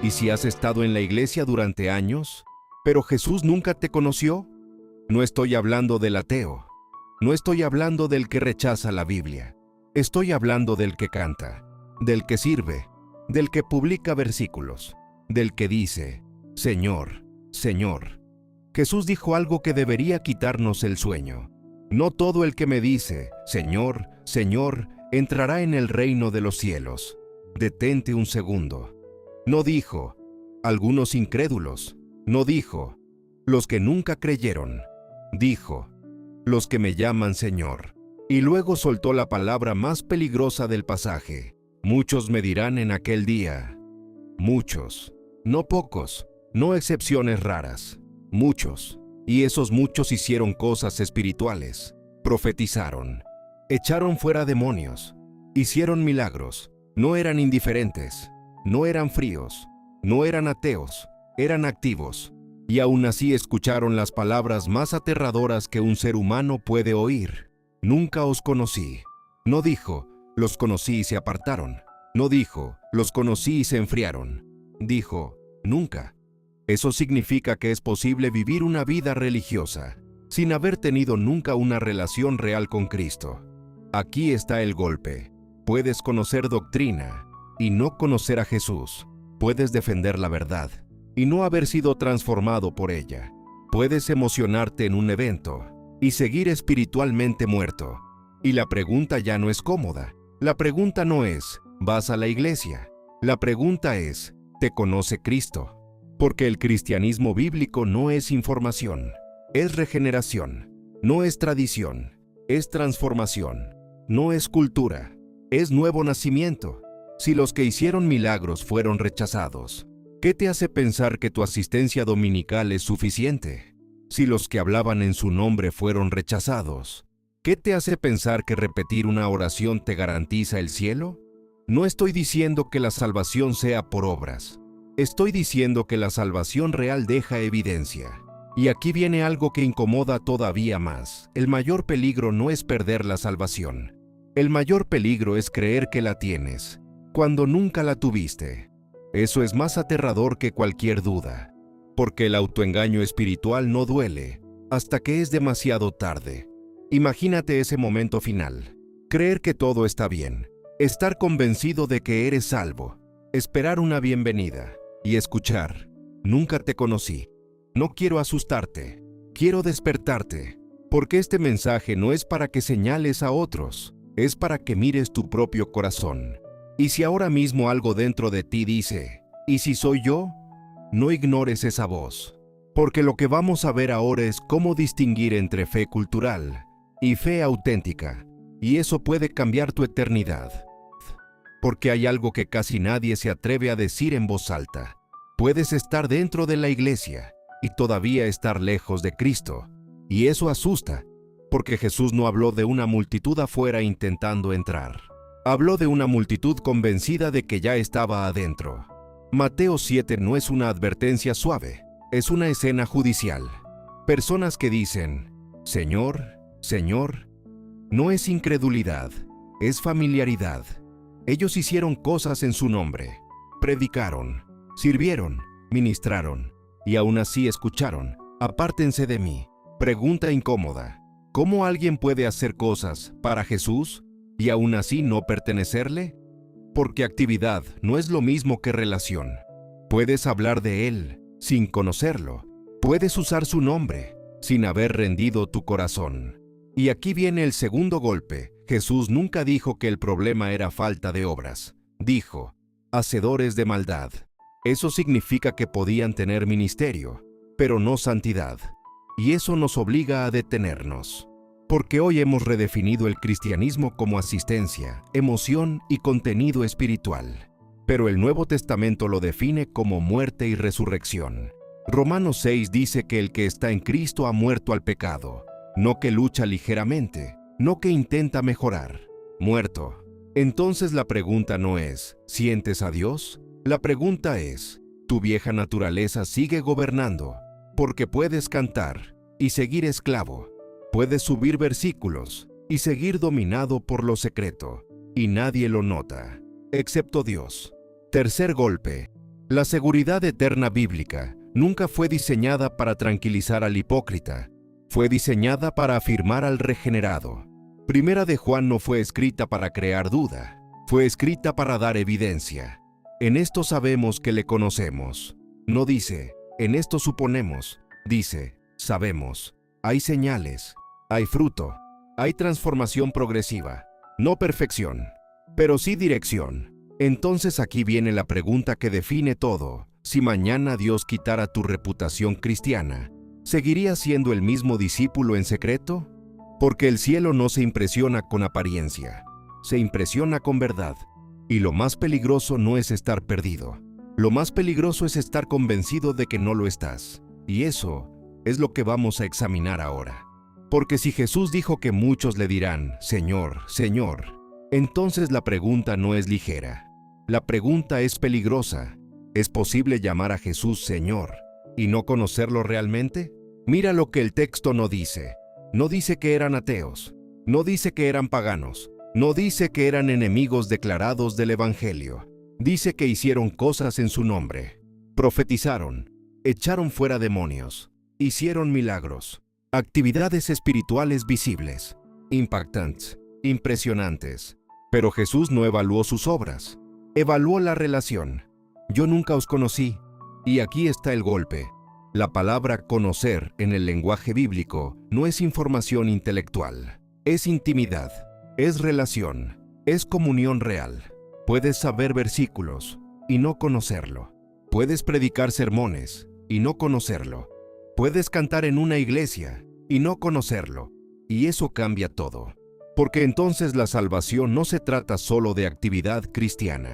¿Y si has estado en la iglesia durante años, pero Jesús nunca te conoció? No estoy hablando del ateo. No estoy hablando del que rechaza la Biblia. Estoy hablando del que canta, del que sirve, del que publica versículos, del que dice, Señor, Señor. Jesús dijo algo que debería quitarnos el sueño. No todo el que me dice, Señor, Señor, entrará en el reino de los cielos. Detente un segundo. No dijo, algunos incrédulos. No dijo, los que nunca creyeron. Dijo, los que me llaman Señor. Y luego soltó la palabra más peligrosa del pasaje. Muchos me dirán en aquel día. Muchos, no pocos, no excepciones raras. Muchos. Y esos muchos hicieron cosas espirituales. Profetizaron. Echaron fuera demonios. Hicieron milagros. No eran indiferentes. No eran fríos. No eran ateos. Eran activos. Y aún así escucharon las palabras más aterradoras que un ser humano puede oír. Nunca os conocí. No dijo, los conocí y se apartaron. No dijo, los conocí y se enfriaron. Dijo, nunca. Eso significa que es posible vivir una vida religiosa, sin haber tenido nunca una relación real con Cristo. Aquí está el golpe. Puedes conocer doctrina y no conocer a Jesús. Puedes defender la verdad y no haber sido transformado por ella. Puedes emocionarte en un evento y seguir espiritualmente muerto. Y la pregunta ya no es cómoda. La pregunta no es, ¿vas a la iglesia? La pregunta es, ¿te conoce Cristo? Porque el cristianismo bíblico no es información, es regeneración, no es tradición, es transformación, no es cultura, es nuevo nacimiento. Si los que hicieron milagros fueron rechazados, ¿qué te hace pensar que tu asistencia dominical es suficiente? Si los que hablaban en su nombre fueron rechazados, ¿qué te hace pensar que repetir una oración te garantiza el cielo? No estoy diciendo que la salvación sea por obras. Estoy diciendo que la salvación real deja evidencia. Y aquí viene algo que incomoda todavía más. El mayor peligro no es perder la salvación. El mayor peligro es creer que la tienes, cuando nunca la tuviste. Eso es más aterrador que cualquier duda. Porque el autoengaño espiritual no duele hasta que es demasiado tarde. Imagínate ese momento final. Creer que todo está bien. Estar convencido de que eres salvo. Esperar una bienvenida. Y escuchar, nunca te conocí. No quiero asustarte, quiero despertarte, porque este mensaje no es para que señales a otros, es para que mires tu propio corazón. Y si ahora mismo algo dentro de ti dice, ¿y si soy yo? No ignores esa voz, porque lo que vamos a ver ahora es cómo distinguir entre fe cultural y fe auténtica, y eso puede cambiar tu eternidad. Porque hay algo que casi nadie se atreve a decir en voz alta. Puedes estar dentro de la iglesia y todavía estar lejos de Cristo. Y eso asusta, porque Jesús no habló de una multitud afuera intentando entrar. Habló de una multitud convencida de que ya estaba adentro. Mateo 7 no es una advertencia suave, es una escena judicial. Personas que dicen, Señor, Señor, no es incredulidad, es familiaridad. Ellos hicieron cosas en su nombre, predicaron, sirvieron, ministraron, y aún así escucharon, apártense de mí. Pregunta incómoda, ¿cómo alguien puede hacer cosas para Jesús y aún así no pertenecerle? Porque actividad no es lo mismo que relación. Puedes hablar de Él sin conocerlo. Puedes usar su nombre sin haber rendido tu corazón. Y aquí viene el segundo golpe. Jesús nunca dijo que el problema era falta de obras. Dijo, hacedores de maldad. Eso significa que podían tener ministerio, pero no santidad. Y eso nos obliga a detenernos. Porque hoy hemos redefinido el cristianismo como asistencia, emoción y contenido espiritual. Pero el Nuevo Testamento lo define como muerte y resurrección. Romanos 6 dice que el que está en Cristo ha muerto al pecado, no que lucha ligeramente, no que intenta mejorar. Muerto. Entonces la pregunta no es, ¿sientes a Dios? La pregunta es, ¿tu vieja naturaleza sigue gobernando? Porque puedes cantar y seguir esclavo. Puedes subir versículos y seguir dominado por lo secreto, y nadie lo nota, excepto Dios. Tercer golpe. La seguridad eterna bíblica nunca fue diseñada para tranquilizar al hipócrita, fue diseñada para afirmar al regenerado. Primera de Juan no fue escrita para crear duda, fue escrita para dar evidencia. En esto sabemos que le conocemos. No dice, en esto suponemos, dice, sabemos. Hay señales, hay fruto, hay transformación progresiva, no perfección, pero sí dirección. Entonces aquí viene la pregunta que define todo. Si mañana Dios quitara tu reputación cristiana, ¿seguirías siendo el mismo discípulo en secreto? Porque el cielo no se impresiona con apariencia, se impresiona con verdad. Y lo más peligroso no es estar perdido. Lo más peligroso es estar convencido de que no lo estás. Y eso es lo que vamos a examinar ahora. Porque si Jesús dijo que muchos le dirán, Señor, Señor, entonces la pregunta no es ligera. La pregunta es peligrosa. ¿Es posible llamar a Jesús Señor y no conocerlo realmente? Mira lo que el texto no dice. No dice que eran ateos. No dice que eran paganos. No dice que eran enemigos declarados del Evangelio. Dice que hicieron cosas en su nombre. Profetizaron, echaron fuera demonios, hicieron milagros, actividades espirituales visibles, impactantes, impresionantes. Pero Jesús no evaluó sus obras, evaluó la relación. Yo nunca os conocí. Y aquí está el golpe. La palabra conocer en el lenguaje bíblico no es información intelectual, es intimidad. Es relación, es comunión real. Puedes saber versículos y no conocerlo. Puedes predicar sermones y no conocerlo. Puedes cantar en una iglesia y no conocerlo. Y eso cambia todo. Porque entonces la salvación no se trata solo de actividad cristiana.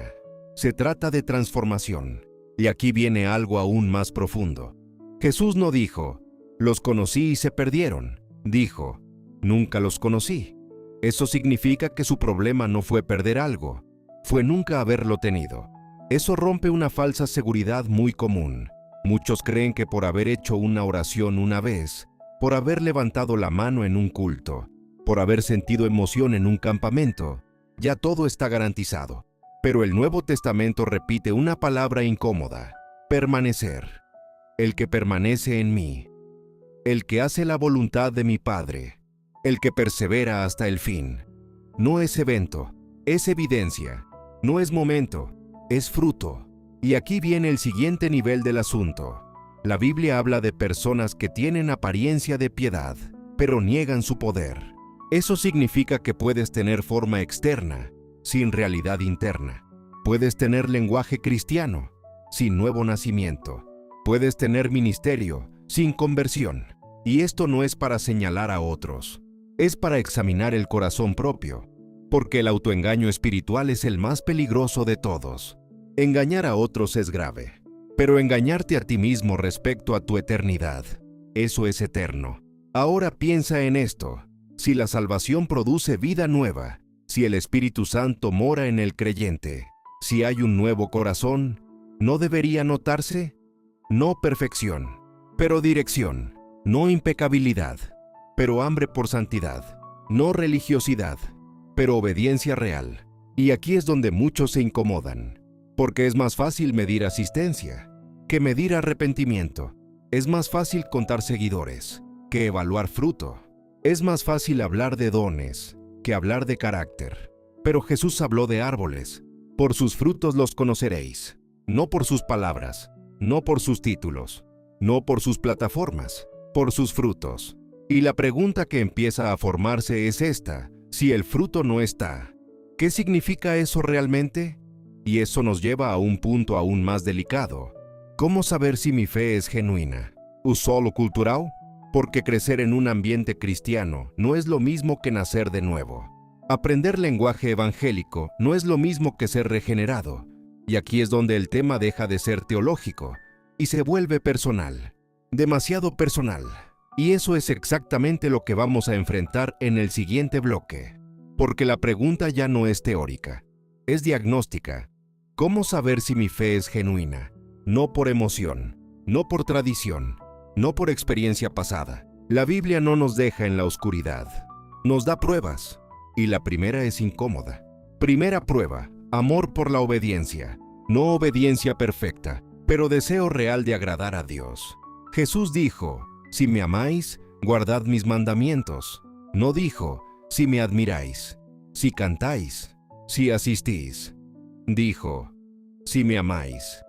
Se trata de transformación. Y aquí viene algo aún más profundo. Jesús no dijo, los conocí y se perdieron. Dijo, nunca los conocí. Eso significa que su problema no fue perder algo, fue nunca haberlo tenido. Eso rompe una falsa seguridad muy común. Muchos creen que por haber hecho una oración una vez, por haber levantado la mano en un culto, por haber sentido emoción en un campamento, ya todo está garantizado. Pero el Nuevo Testamento repite una palabra incómoda: permanecer. El que permanece en mí, el que hace la voluntad de mi Padre, el que persevera hasta el fin. No es evento, es evidencia. No es momento, es fruto. Y aquí viene el siguiente nivel del asunto. La Biblia habla de personas que tienen apariencia de piedad, pero niegan su poder. Eso significa que puedes tener forma externa, sin realidad interna. Puedes tener lenguaje cristiano, sin nuevo nacimiento. Puedes tener ministerio, sin conversión. Y esto no es para señalar a otros. Es para examinar el corazón propio, porque el autoengaño espiritual es el más peligroso de todos. Engañar a otros es grave, pero engañarte a ti mismo respecto a tu eternidad, eso es eterno. Ahora piensa en esto: si la salvación produce vida nueva, si el Espíritu Santo mora en el creyente, si hay un nuevo corazón, ¿no debería notarse? No perfección, pero dirección, no impecabilidad, pero hambre por santidad, no religiosidad, pero obediencia real. Y aquí es donde muchos se incomodan, porque es más fácil medir asistencia que medir arrepentimiento. Es más fácil contar seguidores que evaluar fruto. Es más fácil hablar de dones que hablar de carácter. Pero Jesús habló de árboles. Por sus frutos los conoceréis, no por sus palabras, no por sus títulos, no por sus plataformas, por sus frutos. Y la pregunta que empieza a formarse es esta: si el fruto no está, ¿qué significa eso realmente? Y eso nos lleva a un punto aún más delicado. ¿Cómo saber si mi fe es genuina? ¿Es solo cultural? Porque crecer en un ambiente cristiano no es lo mismo que nacer de nuevo. Aprender lenguaje evangélico no es lo mismo que ser regenerado. Y aquí es donde el tema deja de ser teológico y se vuelve personal, demasiado personal. Y eso es exactamente lo que vamos a enfrentar en el siguiente bloque. Porque la pregunta ya no es teórica, es diagnóstica. ¿Cómo saber si mi fe es genuina? No por emoción, no por tradición, no por experiencia pasada. La Biblia no nos deja en la oscuridad, nos da pruebas. Y la primera es incómoda. Primera prueba: amor por la obediencia. No obediencia perfecta, pero deseo real de agradar a Dios. Jesús dijo, si me amáis, guardad mis mandamientos. No dijo, si me admiráis, si cantáis, si asistís. Dijo, si me amáis.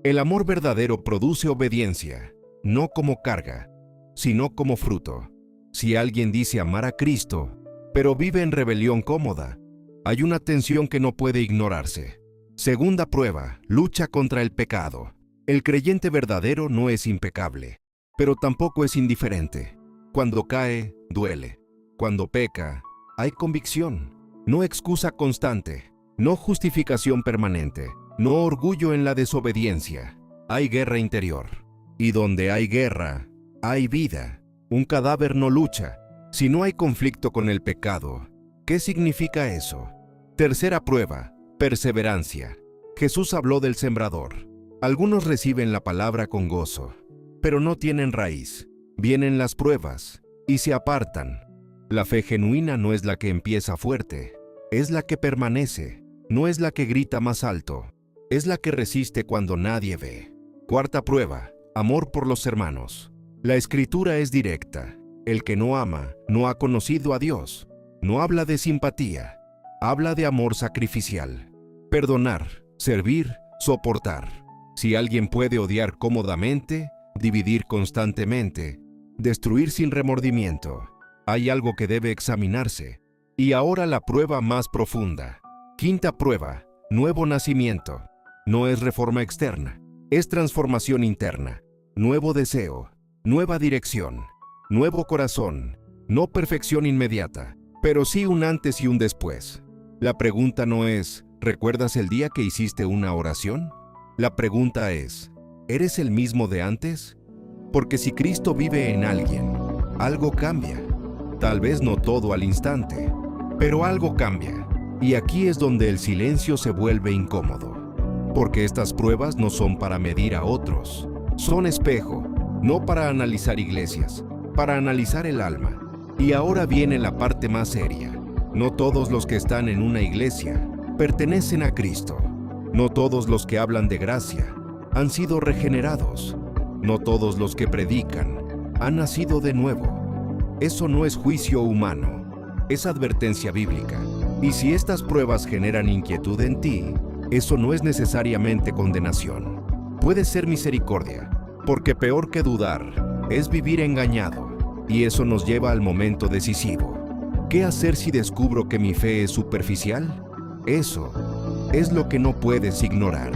El amor verdadero produce obediencia, no como carga, sino como fruto. Si alguien dice amar a Cristo, pero vive en rebelión cómoda, hay una tensión que no puede ignorarse. Segunda prueba, lucha contra el pecado. El creyente verdadero no es impecable, pero tampoco es indiferente. Cuando cae, duele. Cuando peca, hay convicción. No excusa constante, no justificación permanente, no orgullo en la desobediencia. Hay guerra interior. Y donde hay guerra, hay vida. Un cadáver no lucha. Si no hay conflicto con el pecado, ¿qué significa eso? Tercera prueba, perseverancia. Jesús habló del sembrador. Algunos reciben la palabra con gozo, pero no tienen raíz. Vienen las pruebas y se apartan. La fe genuina no es la que empieza fuerte, es la que permanece. No es la que grita más alto, es la que resiste cuando nadie ve. Cuarta prueba, amor por los hermanos. La Escritura es directa. El que no ama no ha conocido a Dios. No habla de simpatía, habla de amor sacrificial. Perdonar, servir, soportar. Si alguien puede odiar cómodamente, dividir constantemente, destruir sin remordimiento, hay algo que debe examinarse. Y ahora la prueba más profunda. Quinta prueba, nuevo nacimiento. No es reforma externa, es transformación interna. Nuevo deseo, nueva dirección, nuevo corazón. No perfección inmediata, pero sí un antes y un después. La pregunta no es, ¿recuerdas el día que hiciste una oración? La pregunta es, ¿eres el mismo de antes? Porque si Cristo vive en alguien, algo cambia. Tal vez no todo al instante, pero algo cambia. Y aquí es donde el silencio se vuelve incómodo. Porque estas pruebas no son para medir a otros. Son espejo, no para analizar iglesias, para analizar el alma. Y ahora viene la parte más seria. No todos los que están en una iglesia pertenecen a Cristo. No todos los que hablan de gracia han sido regenerados. No todos los que predican han nacido de nuevo. Eso no es juicio humano, es advertencia bíblica. Y si estas pruebas generan inquietud en ti, eso no es necesariamente condenación. Puede ser misericordia, porque peor que dudar es vivir engañado. Y eso nos lleva al momento decisivo. ¿Qué hacer si descubro que mi fe es superficial? Eso es lo que no puedes ignorar.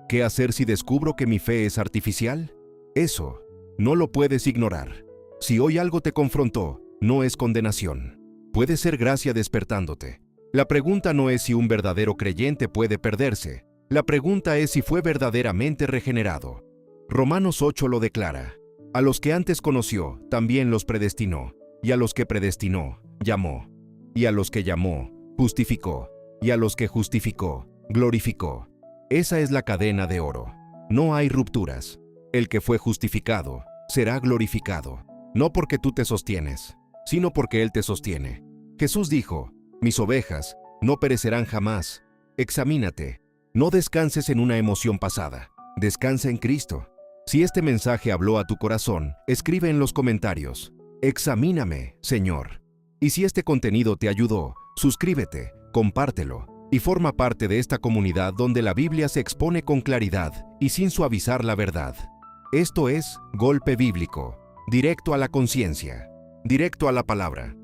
¿Qué hacer si descubro que mi fe es artificial? Eso no lo puedes ignorar. Si hoy algo te confrontó, no es condenación. Puede ser gracia despertándote. La pregunta no es si un verdadero creyente puede perderse. La pregunta es si fue verdaderamente regenerado. Romanos 8 lo declara. A los que antes conoció, también los predestinó. Y a los que predestinó, llamó. Y a los que llamó, justificó. Y a los que justificó, glorificó. Esa es la cadena de oro. No hay rupturas. El que fue justificado será glorificado. No porque tú te sostienes, sino porque Él te sostiene. Jesús dijo, mis ovejas no perecerán jamás. Examínate. No descanses en una emoción pasada. Descansa en Cristo. Si este mensaje habló a tu corazón, escribe en los comentarios, examíname, Señor. Y si este contenido te ayudó, suscríbete, compártelo y forma parte de esta comunidad donde la Biblia se expone con claridad y sin suavizar la verdad. Esto es Golpe Bíblico, directo a la conciencia, directo a la palabra.